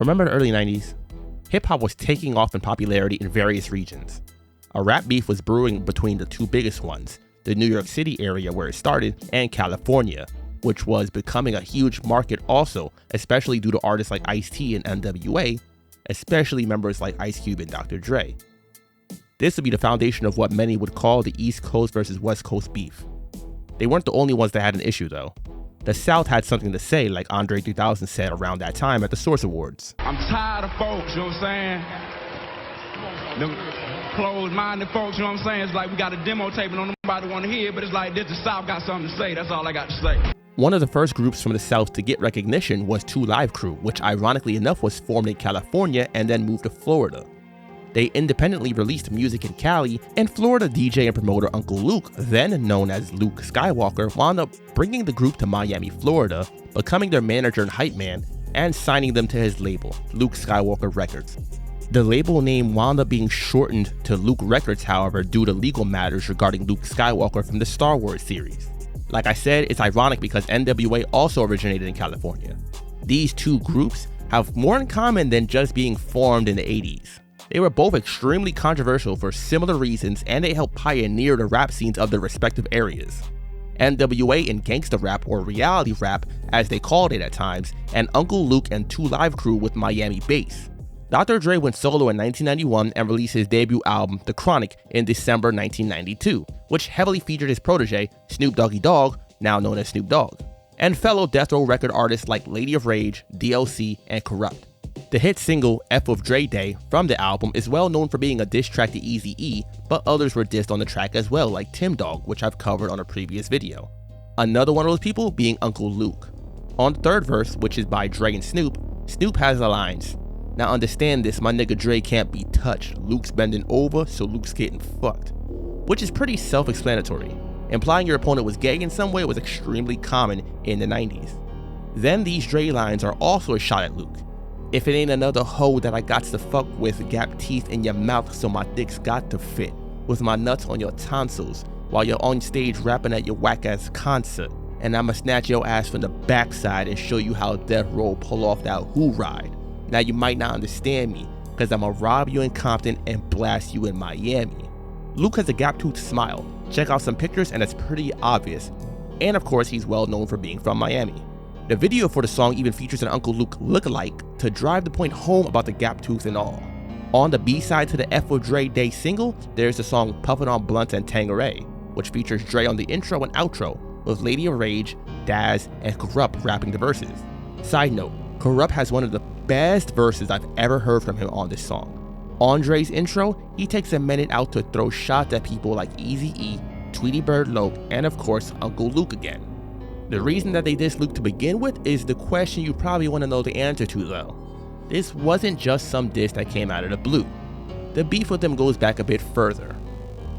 Remember the early 90s? Hip-hop was taking off in popularity in various regions. A rap beef was brewing between the two biggest ones, the New York City area where it started, and California, which was becoming a huge market also, especially due to artists like Ice-T and NWA, especially members like Ice Cube and Dr. Dre. This would be the foundation of what many would call the East Coast versus West Coast beef. They weren't the only ones that had an issue though. The South had something to say, like Andre 3000 said around that time at the Source Awards. I'm tired of folks, you know what I'm saying? Them closed-minded folks, you know what I'm saying? It's like we got a demo tape and don't nobody want to hear, but it's like this, the South got something to say, that's all I got to say. One of the first groups from the South to get recognition was 2 Live Crew, which ironically enough was formed in California and then moved to Florida. They independently released music in Cali, and Florida DJ and promoter Uncle Luke, then known as Luke Skywalker, wound up bringing the group to Miami, Florida, becoming their manager and hype man, and signing them to his label, Luke Skywalker Records. The label name wound up being shortened to Luke Records, however, due to legal matters regarding Luke Skywalker from the Star Wars series. Like I said, it's ironic because NWA also originated in California. These two groups have more in common than just being formed in the 80s. They were both extremely controversial for similar reasons, and they helped pioneer the rap scenes of their respective areas. NWA in gangsta rap, or reality rap as they called it at times, and Uncle Luke and 2 Live Crew with Miami bass. Dr. Dre went solo in 1991 and released his debut album, The Chronic, in December 1992, which heavily featured his protege, Snoop Doggy Dogg, now known as Snoop Dogg, and fellow Death Row record artists like Lady of Rage, DLC, and Kurupt. The hit single, F of Dre Day, from the album is well known for being a diss track to Eazy-E, but others were dissed on the track as well, like Tim Dog, which I've covered on a previous video. Another one of those people being Uncle Luke. On the third verse, which is by Dre and Snoop, Snoop has the lines, "Now understand this, my nigga Dre can't be touched. Luke's bending over, so Luke's getting fucked," which is pretty self-explanatory. Implying your opponent was gay in some way was extremely common in the 90s. Then these Dre lines are also a shot at Luke. "If it ain't another hoe that I got to fuck with, gap teeth in your mouth so my dick's got to fit, with my nuts on your tonsils, while you're on stage rapping at your whack-ass concert, and I'ma snatch your ass from the backside and show you how Death Row pull off that who ride. Now you might not understand me, cause I'ma rob you in Compton and blast you in Miami." Luke has a gap-toothed smile. Check out some pictures and it's pretty obvious. And of course, he's well known for being from Miami. The video for the song even features an Uncle Luke lookalike to drive the point home about the gap tooth and all. On the B-side to the F of Dre Day single, there's the song Puffin' on Blunts and Tangeray, which features Dre on the intro and outro, with Lady of Rage, Daz, and Kurupt rapping the verses. Side note, Kurupt has one of the best verses I've ever heard from him on this song. On Dre's intro, he takes a minute out to throw shots at people like Eazy-E, Tweety Bird Loc, and of course Uncle Luke again. The reason that they dissed Luke to begin with is the question you probably want to know the answer to though. This wasn't just some diss that came out of the blue. The beef with them goes back a bit further.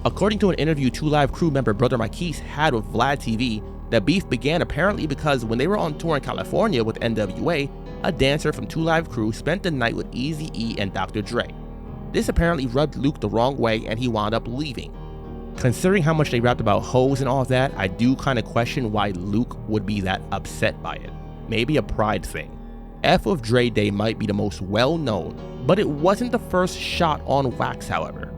According to an interview 2 Live Crew member Brother Marquise had with Vlad TV, the beef began apparently because when they were on tour in California with NWA, a dancer from 2 Live Crew spent the night with Eazy-E and Dr. Dre. This apparently rubbed Luke the wrong way and he wound up leaving. Considering how much they rapped about hoes and all that, I do kind of question why Luke would be that upset by it. Maybe a pride thing. F of Dre Day might be the most well known, but it wasn't the first shot on wax however.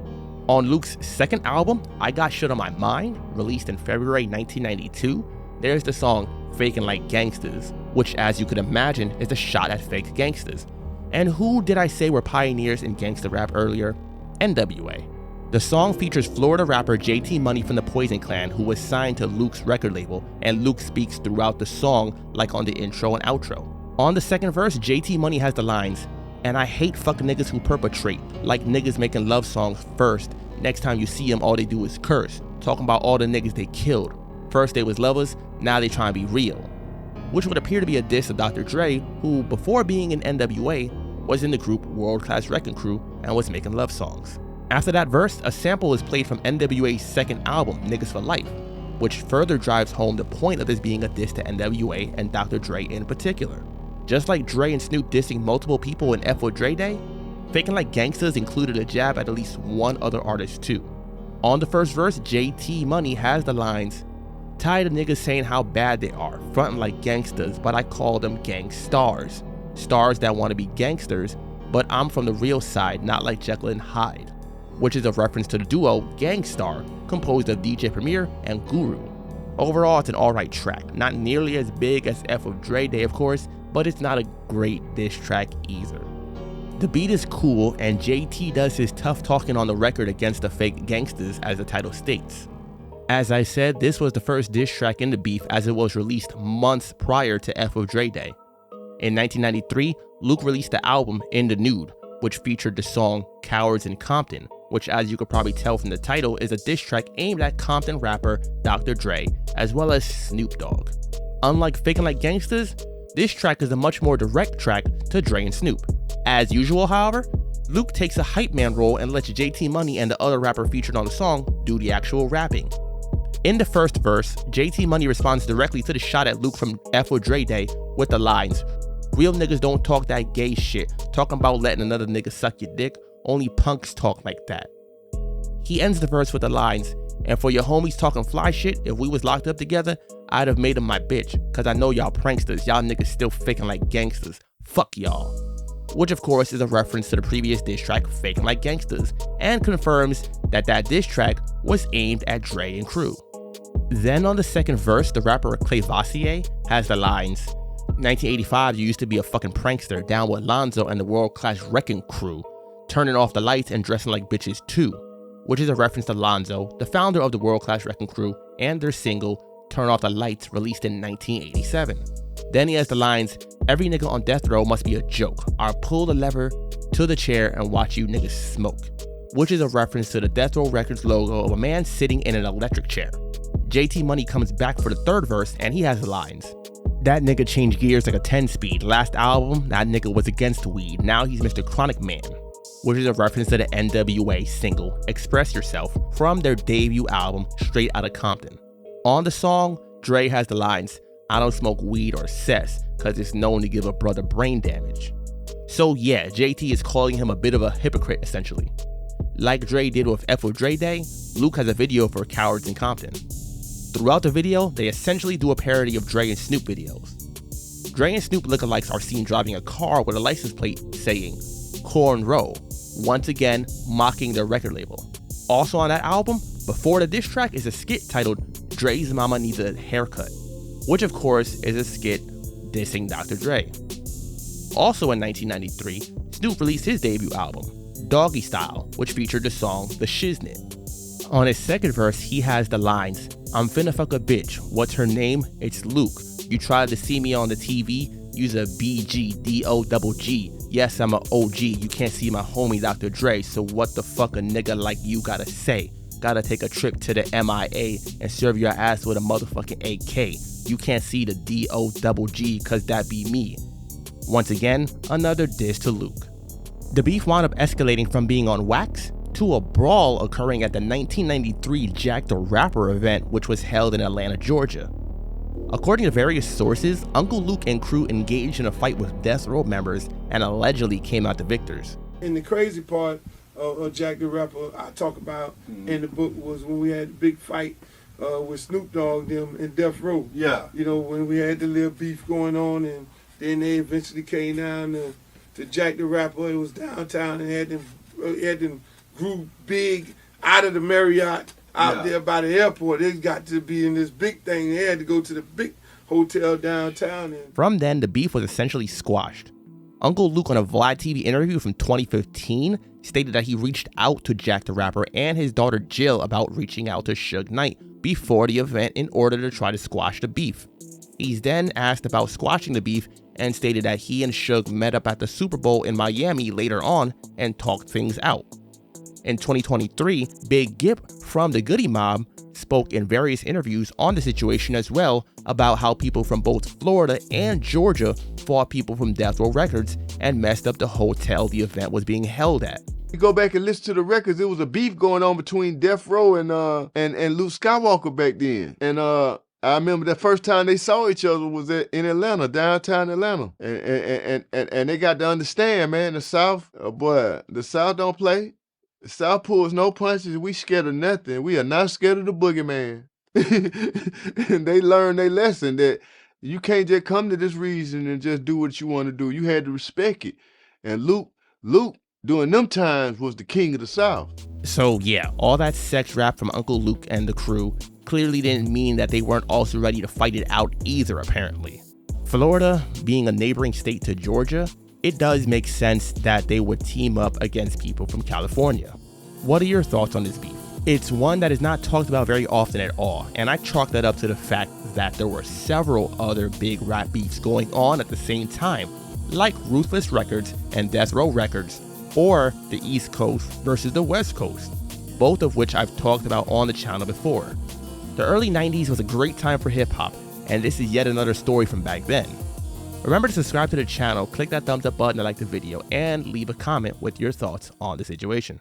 On Luke's second album, I Got Shit on My Mind, released in February 1992, there's the song Fakin' Like Gangsters, which as you could imagine is a shot at fake gangsters. And who did I say were pioneers in gangsta rap earlier? NWA. The song features Florida rapper JT Money from the Poison Clan, who was signed to Luke's record label, and Luke speaks throughout the song like on the intro and outro. On the second verse, JT Money has the lines, "And I hate fuck niggas who perpetrate, like niggas making love songs first. Next time you see them, all they do is curse, talking about all the niggas they killed. First they was lovers, now they trying to be real." Which would appear to be a diss of Dr. Dre, who before being in NWA, was in the group World Class Wrecking Crew and was making love songs. After that verse, a sample is played from NWA's second album, Niggas for Life, which further drives home the point of this being a diss to NWA and Dr. Dre in particular. Just like Dre and Snoop dissing multiple people in F of Dre Day, Fakin' Like Gangsters included a jab at least one other artist too. On the first verse, JT Money has the lines, "Tired of niggas saying how bad they are, frontin' like gangsters, but I call them gang stars. stars that want to be gangsters, but I'm from the real side, not like Jekyll and Hyde, which is a reference to the duo Gang Starr, composed of DJ Premier and Guru. Overall, it's an alright track, not nearly as big as F of Dre Day of course, but it's not a great diss track either. The beat is cool, and JT does his tough talking on the record against the fake gangsters, as the title states. As I said, this was the first diss track in the beef, as it was released months prior to F of Dre Day. In 1993, Luke released the album In the Nude, which featured the song Cowards in Compton, which, as you could probably tell from the title, is a diss track aimed at Compton rapper Dr. Dre, as well as Snoop Dogg. Unlike Faking Like Gangsters, this track is a much more direct track to Dre and Snoop. As usual, however, Luke takes a hype man role and lets JT Money and the other rapper featured on the song do the actual rapping. In the first verse, JT Money responds directly to the shot at Luke from F of Dre Day with the lines, "Real niggas don't talk that gay shit, talking about letting another nigga suck your dick, only punks talk like that." He ends the verse with the lines, "And for your homies talking fly shit, if we was locked up together, I'd have made him my bitch, cause I know y'all pranksters, y'all niggas still faking like gangsters, fuck y'all." Which of course is a reference to the previous diss track Faking Like Gangsters, and confirms that that diss track was aimed at Dre and crew. Then on the second verse, the rapper Clay Vassier has the lines, "1985 you used to be a fucking prankster down with Lonzo and the World Class Wrecking Crew, turning off the lights and dressing like bitches too," which is a reference to Lonzo, the founder of the World Class Wrecking Crew, and their single Turn Off the Lights, released in 1987. Then he has the lines, "Every nigga on death row must be a joke. I'll pull the lever to the chair and watch you niggas smoke," which is a reference to the Death Row Records logo of a man sitting in an electric chair. JT Money comes back for the third verse and he has the lines, "That nigga changed gears like a 10-speed. Last album, that nigga was against weed. Now he's Mr. Chronic Man," which is a reference to the NWA single Express Yourself from their debut album Straight Outta Compton. On the song, Dre has the lines, "I don't smoke weed or cess, cause it's known to give a brother brain damage." So yeah, JT is calling him a bit of a hypocrite essentially. Like Dre did with F of Dre Day, Luke has a video for Cowards in Compton. Throughout the video, they essentially do a parody of Dre and Snoop videos. Dre and Snoop lookalikes are seen driving a car with a license plate saying Corn Row, once again mocking their record label. Also on that album, before the diss track, is a skit titled Dre's Mama Needs a Haircut, which of course is a skit dissing Dr. Dre. Also in 1993, Snoop released his debut album, Doggy Style, which featured the song The Shiznit. On his second verse, he has the lines, "I'm finna fuck a bitch, what's her name? It's Luke. You tried to see me on the TV, use a BGDOGG. Yes, I'm a OG, you can't see my homie Dr. Dre, so what the fuck a nigga like you gotta say? Gotta take a trip to the MIA and serve your ass with a motherfucking AK. You can't see the DOGG cause that be me." Once again, another diss to Luke. The beef wound up escalating from being on wax to a brawl occurring at the 1993 Jack the Rapper event, which was held in Atlanta, Georgia. According to various sources, Uncle Luke and crew engaged in a fight with Death Row members and allegedly came out the victors. And the crazy part of Jack the Rapper I talk about in the book was when we had the big fight with Snoop Dogg them in Death Row. Yeah. You know, when we had the little beef going on, and then they eventually came down to Jack the Rapper. It was downtown and had them grew big out of the Marriott out there by the airport. They got to be in this big thing. They had to go to the big hotel downtown. From then, the beef was essentially squashed. Uncle Luke, on a Vlad TV interview from 2015, stated that he reached out to Jack the Rapper and his daughter Jill about reaching out to Suge Knight before the event in order to try to squash the beef. He's then asked about squashing the beef and stated that he and Suge met up at the Super Bowl in Miami later on and talked things out. In 2023, Big Gip from the Goody Mob spoke in various interviews on the situation as well about how people from both Florida and Georgia fought people from Death Row Records and messed up the hotel the event was being held at. You go back and listen to the records, there was a beef going on between Death Row and Luke Skywalker back then. And I remember the first time they saw each other was in Atlanta, downtown Atlanta. And they got to understand, man, the South, the South don't play. The South pulls no punches. We scared of nothing. We are not scared of the boogeyman. And they learned their lesson that You can't just come to this region and just do what you want to do. You had to respect it. And Luke, during them times, was the king of the South. So yeah, all that sex rap from Uncle Luke and the crew clearly didn't mean that they weren't also ready to fight it out either, apparently. Florida, being a neighboring state to Georgia, it does make sense that they would team up against people from California. What are your thoughts on this beef? It's one that is not talked about very often at all, and I chalk that up to the fact that there were several other big rap beefs going on at the same time, like Ruthless Records and Death Row Records, or the East Coast versus the West Coast, both of which I've talked about on the channel before. The early 90s was a great time for hip-hop, and this is yet another story from back then. Remember to subscribe to the channel, click that thumbs up button to like the video, and leave a comment with your thoughts on the situation.